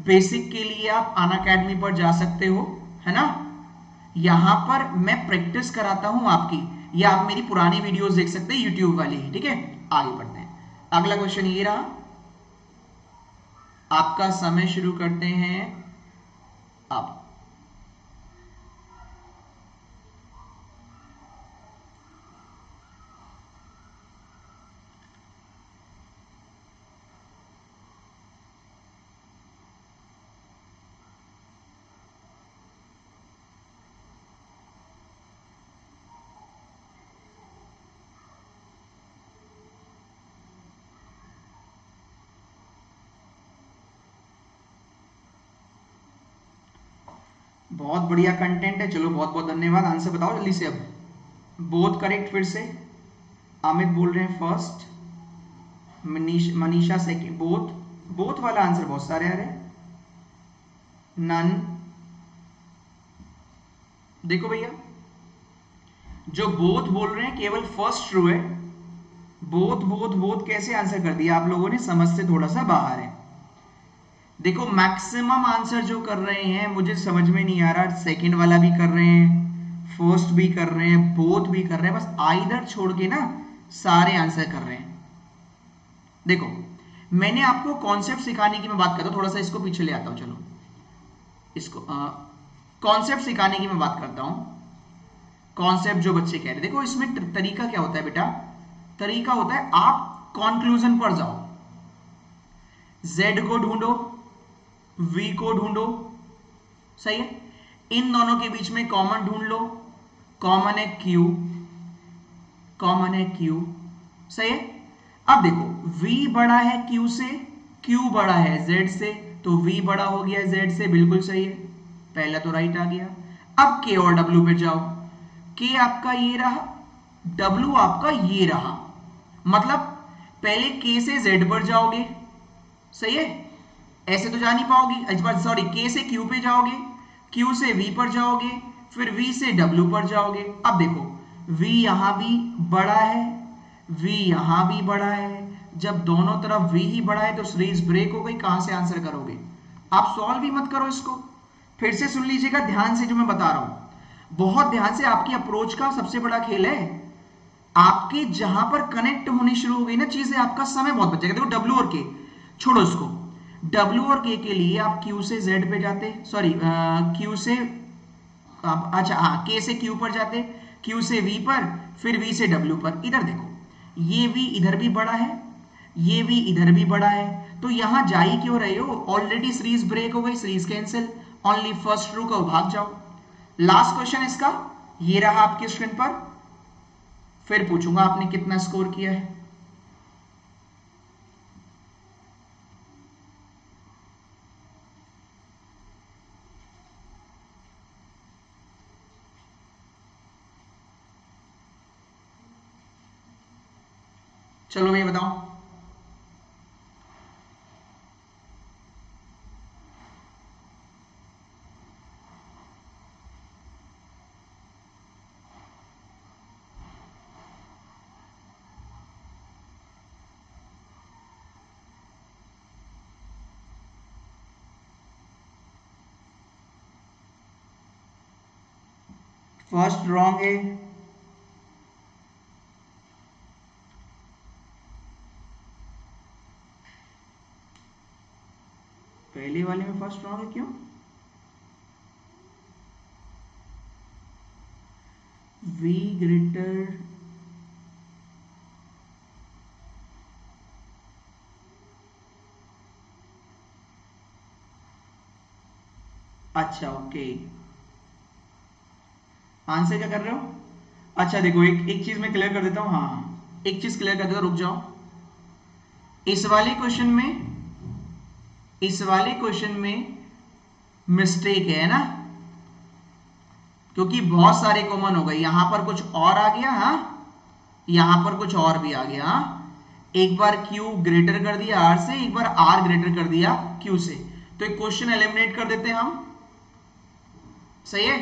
बेसिक के लिए आप अनअकैडमी पर जा सकते हो, है ना, यहां पर मैं प्रैक्टिस कराता हूं आपकी, या आप मेरी पुरानी वीडियोस देख सकते हैं यूट्यूब वाली, ठीक है। आगे बढ़ते हैं, अगला क्वेश्चन ये रहा, आपका समय शुरू करते हैं अब। बहुत बढ़िया कंटेंट है, चलो बहुत बहुत धन्यवाद। आंसर बताओ जल्दी से अब। बोथ करेक्ट, फिर से अमित बोल रहे हैं first, Manisha second, both, both वाला आंसर बहुत सारे आ रहे हैं, नन। देखो भैया जो बोथ बोल रहे हैं केवल फर्स्ट ट्रू है, बोथ बोथ बोथ कैसे आंसर कर दिया आप लोगों ने, समझ से थोड़ा सा बाहर है। देखो मैक्सिमम आंसर जो कर रहे हैं मुझे समझ में नहीं आ रहा, सेकंड वाला भी कर रहे हैं, फर्स्ट भी कर रहे हैं, बोथ भी कर रहे हैं, बस आइदर छोड़ के ना सारे आंसर कर रहे हैं। देखो मैंने आपको कॉन्सेप्ट सिखाने की मैं बात करता हूं, थोड़ा सा इसको पीछे ले आता हूं, चलो इसको कॉन्सेप्ट सिखाने की मैं बात करता हूं। कॉन्सेप्ट जो बच्चे कह रहे हैं, देखो इसमें तरीका क्या होता है बेटा, तरीका होता है आप कंक्लूजन पर जाओ, Z को ढूंढो, V को ढूंढो, सही है, इन दोनों के बीच में कॉमन ढूंढ लो, कॉमन है Q, कॉमन है Q, सही है। अब देखो V बड़ा है Q से, Q बड़ा है Z से, तो V बड़ा हो गया Z से, बिल्कुल सही है, पहला तो राइट आ गया। अब K और W पे जाओ, K आपका ये रहा, W आपका ये रहा, मतलब पहले K से Z पर जाओगे, सही है, ऐसे तो जा नहीं पाओगे, इस बार सॉरी K से Q पे जाओगे, Q से V पर जाओगे, फिर V से W पर जाओगे। अब देखो v यहां भी बड़ा है, v यहां भी बड़ा है। जब दोनों तरफ v ही बड़ा है तो सीरीज ब्रेक हो गई। कहां से आंसर करोगे आप? सॉल्व भी मत करो इसको, फिर से सुन लीजिएगा ध्यान से जो मैं बता रहा हूं, बहुत ध्यान से। आपकी अप्रोच का सबसे बड़ा खेल है, आपके जहां पर कनेक्ट होनी शुरू हो गई ना चीजें, आपका समय बहुत बचेगा। देखो W और K छोड़ो इसको, W और K के लिए आप Q से Z पे जाते, सॉरी Q से अच्छा हाँ K से Q पर जाते, Q से V पर, फिर V से W पर। इधर देखो, ये V इधर भी बड़ा है, ये V इधर भी बड़ा है, तो यहां जा ही क्यों रहे हो? ऑलरेडी सीरीज ब्रेक हो गई, series cancel, only first row का भाग जाओ। लास्ट क्वेश्चन इसका ये रहा आपके स्क्रीन पर, फिर पूछूंगा आपने कितना स्कोर किया है। चलो मैं बताऊं, फर्स्ट रॉन्ग है, पहले वाले में फर्स्ट रॉन्ग है, क्यों? V ग्रेटर, अच्छा ओके, आंसर क्या कर रहे हो? अच्छा देखो, एक एक चीज मैं क्लियर कर देता हूं, हाँ एक चीज क्लियर कर देता हूं, रुक जाओ। इस वाले क्वेश्चन में, इस वाले क्वेश्चन में मिस्टेक है ना, क्योंकि बहुत सारे कॉमन हो गए, यहां पर कुछ और आ गया, हाँ यहां पर कुछ और भी आ गया, हाँ? एक बार Q ग्रेटर कर दिया R से, एक बार R ग्रेटर कर दिया Q से, तो एक क्वेश्चन एलिमिनेट कर देते हैं हम। सही है?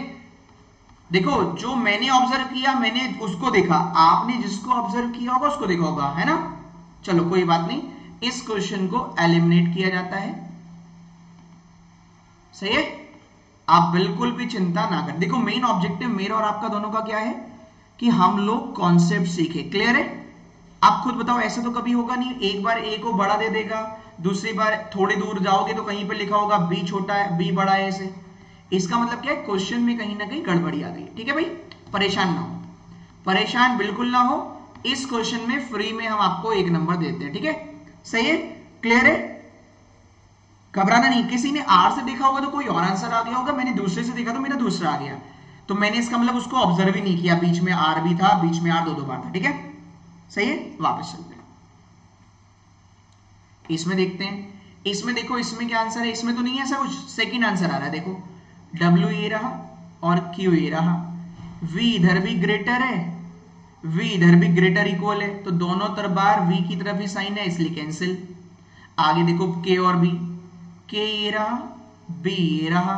देखो जो मैंने ऑब्जर्व किया मैंने उसको देखा, आपने जिसको ऑब्जर्व किया होगा उसको देखा होगा, है ना? चलो कोई बात नहीं, इस क्वेश्चन को एलिमिनेट किया जाता है। सही है? आप बिल्कुल भी चिंता ना करें। देखो मेन ऑब्जेक्टिव मेरा और आपका दोनों का क्या है कि हम लोग कॉन्सेप्ट सीखे। क्लियर है? आप खुद बताओ, ऐसा तो कभी होगा नहीं, एक बार ए को बड़ा दे देगा, दूसरी बार थोड़ी दूर जाओगे तो कहीं पर लिखा होगा बी छोटा है, बी बड़ा है ऐसे। इसका मतलब क्या है? क्वेश्चन में कहीं ना कहीं गड़बड़ी आ गई। ठीक है भाई, परेशान ना हो, परेशान बिल्कुल ना हो। इस क्वेश्चन में फ्री में हम आपको 1 नंबर देते हैं। ठीक है? सही है? क्लियर है? घबराना नहीं। किसी ने आर से देखा होगा तो कोई और आंसर आ गया होगा, मैंने दूसरे से देखा तो मेरा दूसरा आ गया, तो मैंने इसका मतलब उसको ऑब्जर्व ही नहीं किया, बीच में आर भी था, बीच में आर दो बार था। ठीक है? सही है? वापस चलते हैं, इसमें देखते हैं। इसमें देखो, इसमें क्या आंसर है? इसमें तो नहीं है ऐसा कुछ, सेकंड आंसर आ रहा है। देखो W ये रहा और Q ये रहा, V इधर भी ग्रेटर है, V इधर भी ग्रेटर इक्वल है, तो दोनों तरफ बार V की तरफ ही साइन है, इसलिए कैंसिल। आगे देखो K और B, K ये रहा, B ये रहा,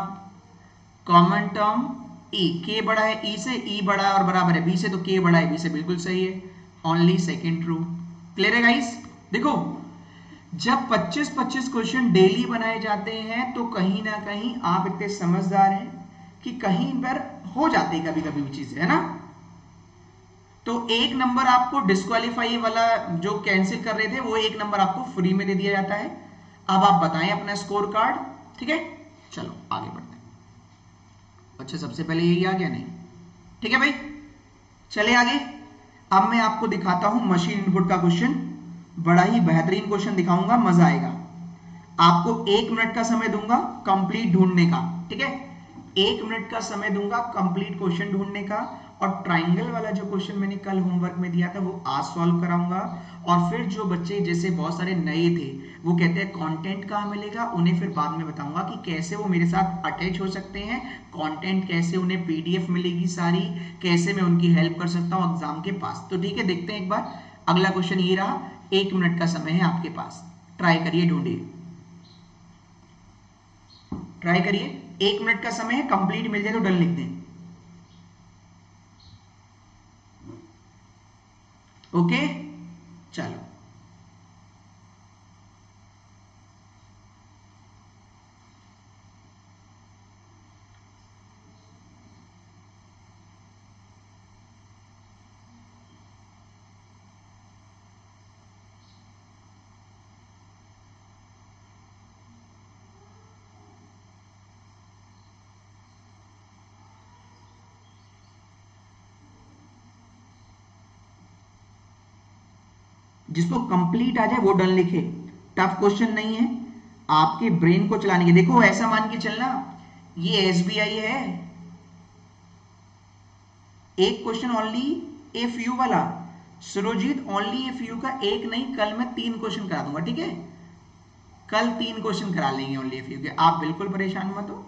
कॉमन टर्म E, K बड़ा है E से, E बड़ा है और बराबर है B से, तो K बड़ा है B से, बिल्कुल सही है, ओनली सेकेंड ट्रू। क्लियर है गाइस? देखो जब 25-25 क्वेश्चन डेली बनाए जाते हैं तो कहीं ना कहीं आप इतने समझदार हैं कि कहीं पर हो जाती है कभी कभी वो चीजें, है ना? तो 1 नंबर आपको डिस्क्वालीफाई वाला जो कैंसिल कर रहे थे, वो 1 नंबर आपको फ्री में दे दिया जाता है। अब आप बताएं अपना स्कोर कार्ड। ठीक है, चलो आगे बढ़ते हैं। अच्छा सबसे पहले यही आ गया? नहीं, ठीक है भाई, चले आगे। अब मैं आपको दिखाता हूं मशीन इनपुट का क्वेश्चन, बड़ा ही बेहतरीन क्वेश्चन दिखाऊंगा, मजा आएगा। आपको 1 मिनट का समय दूंगा कंप्लीट ढूंढने का। ठीक है, 1 मिनट का समय दूंगा कंप्लीट क्वेश्चन ढूंढने का, और ट्राइंगल वाला जो क्वेश्चन मैंने कल होमवर्क में दिया था वो आज सॉल्व कराऊंगा। और फिर जो बच्चे जैसे बहुत सारे नए थे वो कहते हैं कंटेंट कहाँ मिलेगा, उन्हें फिर बाद में बताऊंगा कि कैसे वो मेरे साथ अटैच हो सकते हैं, कंटेंट कैसे उन्हें पीडीएफ मिलेगी सारी, कैसे मैं उनकी हेल्प कर सकता हूँ एग्जाम के पास। तो ठीक है, देखते हैं एक बार। अगला क्वेश्चन ये रहा, 1 मिनट का समय है आपके पास, ट्राई करिए, ढूंढिए, ट्राई करिए। 1 मिनट का समय है, कंप्लीट मिल जाए तो डन लिख दें। ओके चलो, जिसको कंप्लीट आ जाए वो डन लिखे। टफ क्वेश्चन नहीं है, आपके ब्रेन को चलाने के। देखो ऐसा मान के चलना, ये एसबीआई है, एक क्वेश्चन ओनली इफ यू वाला, सुरजीत ओनली इफ यू का एक नहीं, कल मैं 3 क्वेश्चन करा दूंगा, ठीक है? कल 3 क्वेश्चन करा लेंगे ओनली इफ यू के, आप बिल्कुल परेशान मत हो।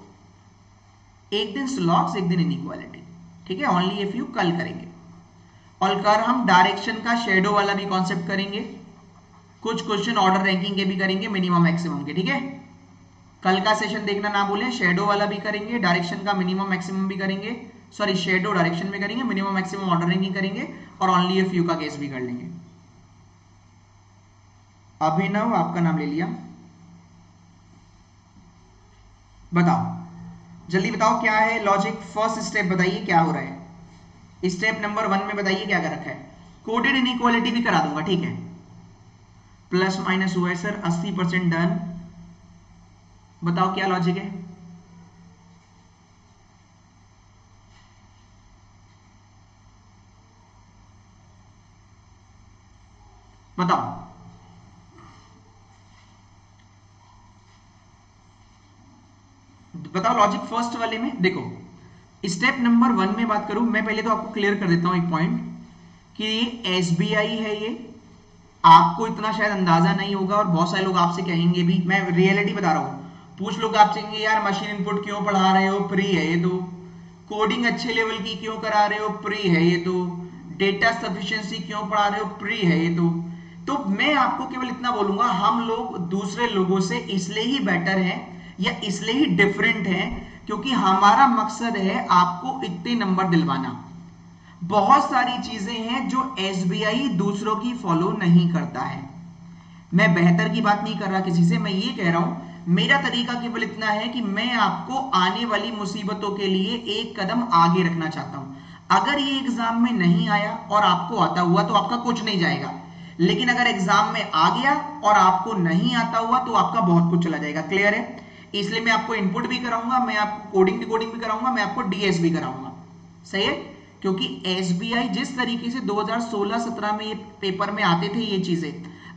एक दिन स्लॉग्स, एक दिन इनइक्वालिटी, ठीक है? ओनली इफ यू कल करेंगे। और कल हम डायरेक्शन का शेडो वाला भी कॉन्सेप्ट करेंगे, कुछ क्वेश्चन ऑर्डर रैंकिंग के भी करेंगे, मिनिमम मैक्सिमम के, ठीक है? कल का सेशन देखना ना भूलें, शेडो वाला भी करेंगे, डायरेक्शन का मिनिमम मैक्सिमम भी करेंगे, सॉरी शेडो डायरेक्शन में करेंगे, मिनिमम मैक्सिमम ऑर्डर रैंकिंग करेंगे, और ओनली इफ यू का केस भी कर लेंगे। अभिनव आपका नाम ले लिया, बताओ जल्दी बताओ क्या है लॉजिक। फर्स्ट स्टेप बताइए क्या हो रहा है। स्टेप नंबर 1 में बताइए क्या कर रखा है। कोडेड इनइक्वालिटी भी करा दूंगा, ठीक है? प्लस माइनस हुआ है सर, 80% डन। बताओ क्या लॉजिक है। बताओ बताओ लॉजिक फर्स्ट वाले में। देखो स्टेप नंबर 1 में बात करूं, मैं पहले तो आपको क्लियर कर देता हूं एक पॉइंट कि ये एसबीआई है। ये आपको इतना शायद अंदाजा नहीं होगा, और बहुत सारे लोग आपसे कहेंगे भी, मैं रियलिटी बता रहा हूं, पूछ लोग आपसे कहेंगे यार मशीन इनपुट क्यों पढ़ा रहे हो, फ्री है ये तो। कोडिंग अच्छे लेवल की क्यों करा रहे हो, फ्री है ये तो। डेटा सफिशिएंसी क्यों पढ़ा रहे हो, फ्री है ये तो मैं आपको केवल इतना बोलूंगा, हम लोग दूसरे लोगों से इसलिए ही बेटर हैं या इसलिए ही डिफरेंट हैं क्योंकि हमारा मकसद है आपको इतने नंबर दिलवाना। बहुत सारी चीजें हैं जो एसबीआई दूसरों की फॉलो नहीं करता है। मैं बेहतर की बात नहीं कर रहा किसी से, मैं ये कह रहा हूं मेरा तरीका केवल इतना है कि मैं आपको आने वाली मुसीबतों के लिए एक कदम आगे रखना चाहता हूं। अगर ये एग्जाम में नहीं आया और आपको आता हुआ तो आपका कुछ नहीं जाएगा, लेकिन अगर एग्जाम में आ गया और आपको नहीं आता हुआ तो आपका बहुत कुछ चला जाएगा। क्लियर है? इसलिए मैं आपको इनपुट भी कराऊंगा, मैं आपको कोडिंग भी कराऊंगा, मैं आपको डीएस भी कराऊंगा। सही है? क्योंकि एसबीआई जिस तरीके से 2016-17 में ये पेपर में आते थे ये चीजें,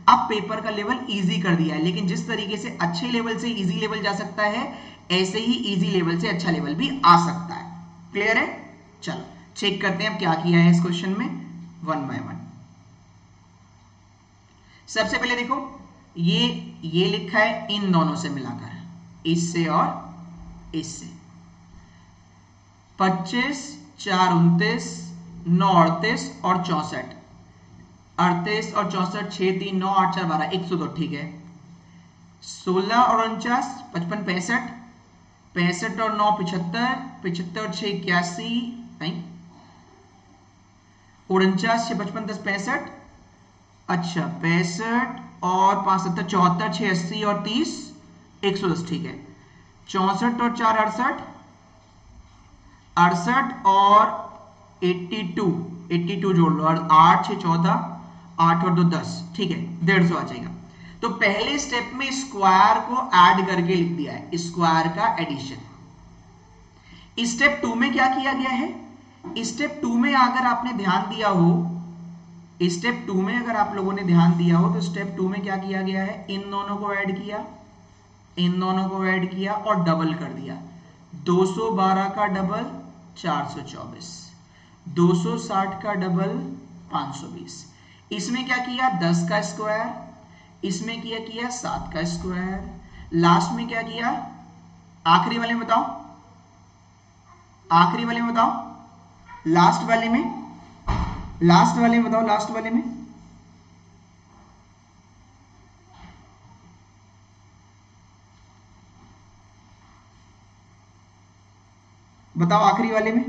अब पेपर का लेवल इजी कर दिया है। लेकिन जिस तरीके से अच्छे लेवल से इजी लेवल जा सकता है, ऐसे ही इजी लेवल से अच्छा लेवल भी आ सकता है। क्लियर है? चलो चेक करते हैं अब क्या किया है इस क्वेश्चन में, वन बाय वन। सबसे पहले देखो ये लिखा है इन दोनों से मिलाकर, इससे और इससे। 25, 4, 29, 9, 38 और 64, 38 और 64, 6, 3, 9, 8, 4, 12, 102, ठीक है। 16 और 49, 55, 65, 65 और 9, 75, 75 और 6, 81, नहीं 49, 6, 55, 10, 65, अच्छा 65 और 5, 70, 74, 6, 80 और 30, 110, ठीक है। 64 और 4, 68, 68 और 82, 82 जोड़ लो, और 8, 6, 14, 8 और 2, 10, ठीक है, 150 आ जाएगा। तो पहले स्टेप में स्क्वायर को ऐड करके लिख दिया है, स्क्वायर का एडिशन। स्टेप 2 में क्या किया गया है, स्टेप 2 में अगर आपने ध्यान दिया हो, स्टेप 2 में अगर आप लोगों ने ध्यान दिया हो तो स्टेप 2 में क्या किया गया है, इन दोनों को ऐड किया, इन दोनों को ऐड किया और डबल कर दिया। 212 का डबल 424, 260 का डबल 520। इसमें क्या किया, 10 का स्क्वायर, इसमें किया 7 का स्क्वायर, लास्ट में क्या किया, आखिरी वाले में बताओ, आखिरी वाले में बताओ, लास्ट वाले में, लास्ट वाले में बताओ, लास्ट वाले में बताओ, आखिरी वाले में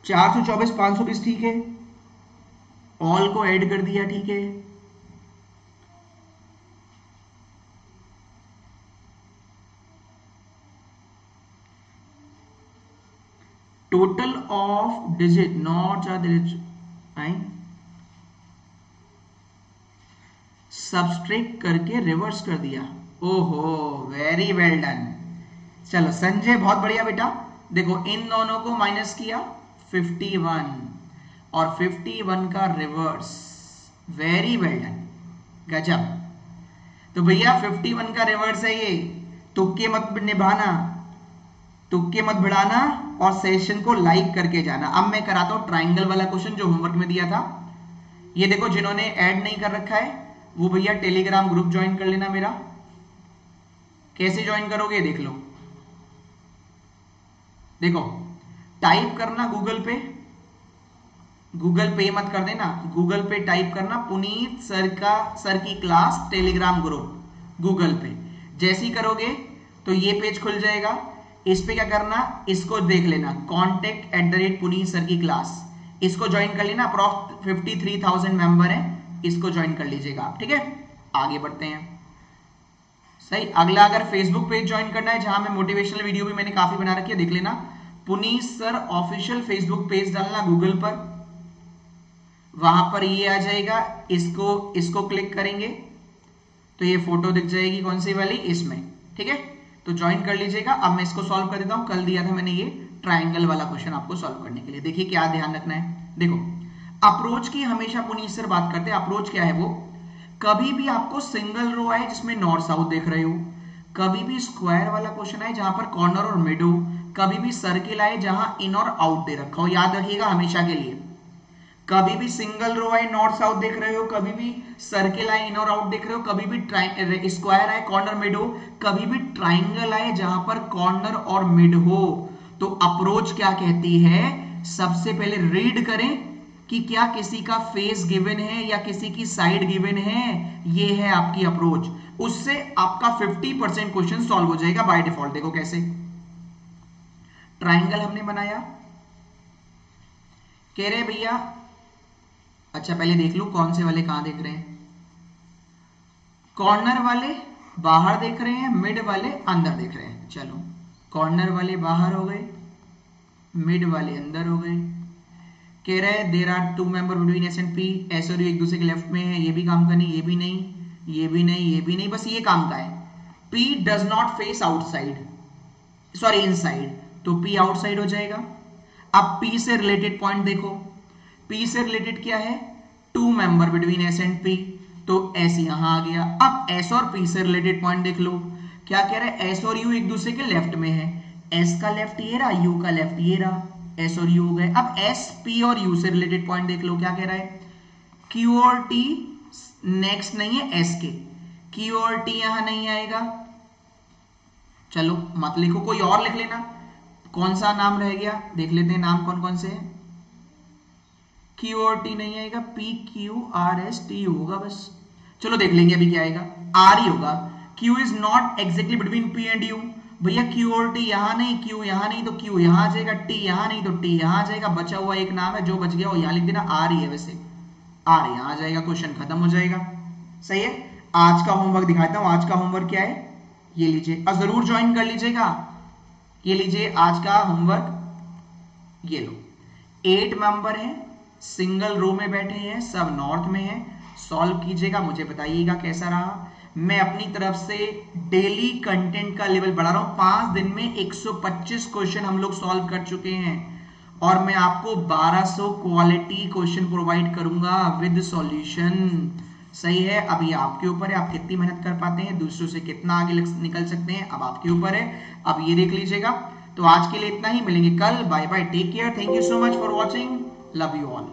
424 520 ठीक है, ऑल को ऐड कर दिया ठीक है, total of digit not I subtract करके रिवर्स कर दिया। ओहो वेरी वेल डन। चलो संजय बहुत बढ़िया बेटा। देखो इन दोनों को माइनस किया 51 और 51 का रिवर्स, वेरी वेल डन, गजब। तो भैया 51 का रिवर्स है ये, तुक्के मत निभाना, तुक्के मत बढ़ाना और सेशन को लाइक करके जाना। अब मैं कराता हूं ट्राइंगल वाला क्वेश्चन जो होमवर्क में दिया था। ये देखो जिन्होंने ऐड नहीं कर रखा है वो भैया टेलीग्राम ग्रुप ज्वाइन कर लेना मेरा। कैसे ज्वाइन करोगे देख लो, देखो टाइप करना गूगल पे मत कर देना, गूगल पे टाइप करना पुनीत सर की क्लास टेलीग्राम ग्रुप गूगल पे। जैसे ही करोगे तो ये पेज खुल जाएगा, इस पे क्या करना, इसको देख लेना contact@ पुनीत सर की क्लास, इसको ज्वाइन कर लेना। अप्रॉक्स 53,000 मेंबर है, इसको ज्वाइन कर लीजिएगा आप, ठीक है। आगे बढ़ते हैं। सही, अगला अगर फेसबुक पेज ज्वाइन करना है जहां मैं मोटिवेशनल वीडियो भी मैंने काफी बना रखी है, देख लेना Puneet sir official Facebook page डालना गूगल पर, वहां पर ये आ जाएगा, इसको क्लिक करेंगे तो ये फोटो दिख जाएगी, कौन सी वाली, इसमें, ठीक है। तो ज्वाइन कर लीजिएगा। अब मैं इसको सॉल्व कर देता हूं, कल दिया था मैंने ये ट्राइंगल वाला क्वेश्चन आपको सॉल्व करने के लिए। देखिए क्या ध्यान रखना है, देखो अप्रोच की हमेशा पुनीत सर बात करते हैं। अप्रोच क्या है, वो कभी भी आपको सिंगल रो आए जिसमें नॉर्थ साउथ देख रहे हो, कभी भी स्क्वायर वाला क्वेश्चन आए जहां पर कॉर्नर और मिड हो, कभी भी सर्किल आए जहां इन और आउट दे रखा हो, याद रखिएगा हमेशा के लिए। कभी भी सिंगल रो आए नॉर्थ साउथ देख रहे हो, कभी भी सर्किल आए इन और आउट देख रहे हो, कभी भी स्क्वायर आए कॉर्नर मिड हो, कभी भी ट्राइंगल आए जहां पर कॉर्नर और मिड हो, तो अप्रोच क्या कहती है, सबसे पहले रीड करें कि क्या किसी का फेस गिवन है या किसी की साइड गिवन है, ये है आपकी अप्रोच। उससे आपका 50% क्वेश्चन सॉल्व हो जाएगा बाय डिफॉल्ट। देखो कैसे, ट्राइंगल हमने बनाया, कह रहे भैया, अच्छा पहले देख लो कौन से वाले कहां देख रहे हैं, कॉर्नर वाले बाहर देख रहे हैं, मिड वाले अंदर देख रहे हैं। चलो कॉर्नर वाले बाहर हो गए, मिड वाले अंदर हो गए। कह रहे हैं there are two member between S and P, S और यू एक दूसरे के लेफ्ट में है, ये भी काम का नहीं, ये भी नहीं, ये भी नहीं, ये भी नहीं, बस ये काम का है। P does not face outside, sorry inside, तो P आउटसाइड हो जाएगा। अब P से रिलेटेड पॉइंट देखो, P से रिलेटेड क्या है, two member between S and P, तो S यहां आ गया। अब S और P से रिलेटेड पॉइंट देख लो, क्या कह रहा है, S और U एक दूसरे के लेफ्ट में है, S का लेफ्ट ये रहा, U का लेफ्ट ये रहा, S और U हो गए। अब S, P और U से रिलेटेड पॉइंट देख लो, क्या कह रहा है, Q और T नेक्स्ट नहीं है S के, Q और T यहां नहीं आएगा, चलो मत लिखो, कोई और लिख लेना, कौन सा नाम रह गया देख लेते हैं, नाम कौन कौन से हैं, Q और T नहीं आएगा, P Q R S T होगा बस। चलो देख लेंगे अभी क्या आएगा, R ही होगा। Q is not exactly between P and U, भैया Q और T यहां नहीं, Q यहां नहीं तो Q यहां आ जाएगा, T यहां नहीं तो T यहां आ जाएगा, बचा हुआ एक नाम है जो बच गया वो यहां लिख देना, R ही है, वैसे R यहां आ जाएगा, क्वेश्चन खत्म हो जाएगा। सही है, आज का होमवर्क दिखाता हूं, आज का होमवर्क क्या है ये लीजिए, और जरूर ज्वाइन कर लीजिएगा। ये लीजिए आज का होमवर्क, ये लो 8 मेंबर है, सिंगल रो में बैठे हैं, सब नॉर्थ में है, सॉल्व कीजिएगा, मुझे बताइएगा कैसा रहा। मैं अपनी तरफ से डेली कंटेंट का लेवल बढ़ा रहा हूं, 5 दिन में 125 क्वेश्चन हम लोग सॉल्व कर चुके हैं और मैं आपको 1200 क्वालिटी क्वेश्चन प्रोवाइड करूंगा विद सॉल्यूशन। सही है, अब ये आपके ऊपर है, आप कितनी मेहनत कर पाते हैं, दूसरों से कितना आगे निकल सकते हैं, अब आपके ऊपर है। अब ये देख लीजिएगा। तो आज के लिए इतना ही, मिलेंगे कल, bye bye, take care, thank you so much for watching, love you all.